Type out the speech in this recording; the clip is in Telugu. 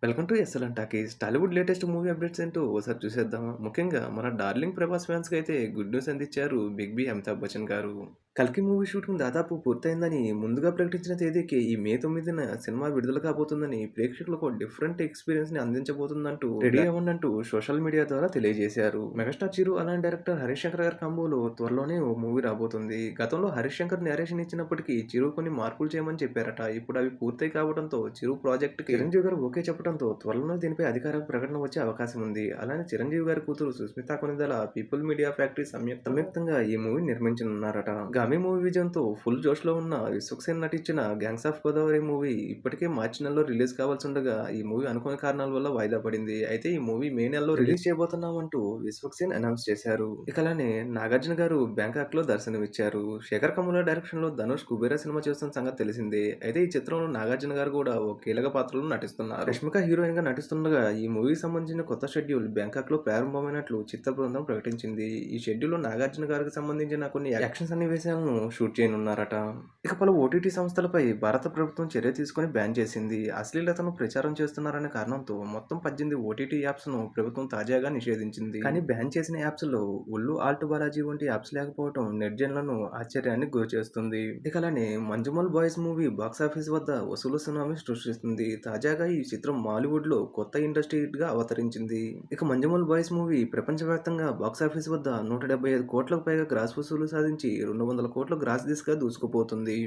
Welcome to SLN talkies. Tollywood latest movie updates ఏంటో ఓసారి చూసేద్దామా? ముఖ్యంగా మన డార్లింగ్ 'ప్రభాస్' ఫ్యాన్స్‌కి అయితే గుడ్ న్యూస్ అందించారు బిగ్ బి అమితాబ్ బచ్చన్ గారు. 'కల్కి' మూవీ షూటింగ్ దాదాపు పూర్తయిందని ముందుగా ప్రకటించిన తేదీకి ఈ మే 9న సినిమా విడుదల కాబోతుందని, ప్రేక్షకులకు ఓ డిఫరెంట్ ఎక్స్‌పీరియన్స్‌ని అందించబోతుందంటూ రెడీ అవ్వండంటూ సోషల్ మీడియా ద్వారా తెలియజేశారు. మెగాస్టార్ చిరు అలానే డైరెక్టర్ హరీష్ శంకర్ గారి కాంబోలో త్వరలోనే ఓ మూవీ రాబోతుంది. గతంలో హరీష్ శంకర్ నేరేషన్ ఇచ్చినప్పటికీ చిరు కొన్ని మార్పులు చేయమని చెప్పారట. ఇప్పుడు అవి పూర్తయి కావడంతో చిరు ప్రాజెక్ట్‌కి చిరంజీవి గారు ఓకే చెప్పడంతో త్వరలోనే దీనిపై అధికారిక ప్రకటన వచ్చే అవకాశం ఉంది. అలానే చిరంజీవి గారి కూతురు Sushmita Konidela people media factory సంయుక్తంగా ఈ మూవీ నిర్మించనున్నారట. 'గామి' మూవీ విజయంతో ఫుల్ జోష్‌లో ఉన్న విశ్వక్ సేన్ నటించిన 'గ్యాంగ్స్ ఆఫ్ గోదావరి' మూవీ ఇప్పటికే మార్చి నెలలో రిలీజ్ కావాల్సుండగా ఈ మూవీ అనుకోని కారణాల వల్ల వాయిదా పడింది. అయితే ఈ మూవీ మే నెలలో రిలీజ్ చేయబోతున్నామంటూ విశ్వక్ సేన్ అనౌన్స్ చేశారు. ఇక అలానే నాగార్జున గారు బ్యాంకాక్‌లో దర్శనమిచ్చారు. శేఖర్ కమ్ముల డైరెక్షన్‌లో ధనుష్ 'కుబేరా' సినిమా చేస్తున్న సంగతి తెలిసిందే. అయితే ఈ చిత్రంలో నాగార్జున గారు కూడా ఓ కీలక పాత్రలో నటిస్తున్నారు. రష్మిక హీరోయిన్‌గా నటిస్తుండగా ఈ మూవీకి సంబంధించిన కొత్త షెడ్యూల్ బ్యాంకాక్‌లో ప్రారంభమైనట్లు చిత్ర బృందం ప్రకటించింది. ఈ షెడ్యూల్‌లో నాగార్జున గారికి సంబంధించిన కొన్ని యాక్షన్ సన్నివేశాలను షూట్ చేయనున్నారట. ఇక పలు ఓటీటీ సంస్థలపై భారత ప్రభుత్వం చర్య తీసుకొని బ్యాన్ చేసింది. అశ్లీలతను ప్రచారం చేస్తున్నారనే కారణంతో మొత్తం 18 ఓటీటీ యాప్స్‌ను ప్రభుత్వం తాజాగా నిషేధించింది. కానీ బ్యాన్ చేసిన యాప్స్‌లో ఉల్లు, ఆల్ట్ బాలాజీ వంటి యాప్స్ లేకపోవడం నెటిజన్లను ఆశ్చర్యానికి గురిచేస్తుంది. ఇక అలానే 'మంజుమల్ బాయ్స్' మూవీ బాక్సాఫీస్ వద్ద వసూలు సునామీ సృష్టిస్తుంది. తాజాగా ఈ చిత్రం బాలీవుడ్‌లో కొత్త ఇండస్ట్రీ హిట్‌గా అవతరించింది. ఇక 'మంజుమల్ బాయ్స్' మూవీ ప్రపంచవ్యాప్తంగా బాక్సాఫీస్ వద్ద 175 కోట్లకు పైగా గ్రాస్ వసూలు సాధించి 200 కోట్ల గ్రాస్ దిశగా దూసుకుపోతుంది.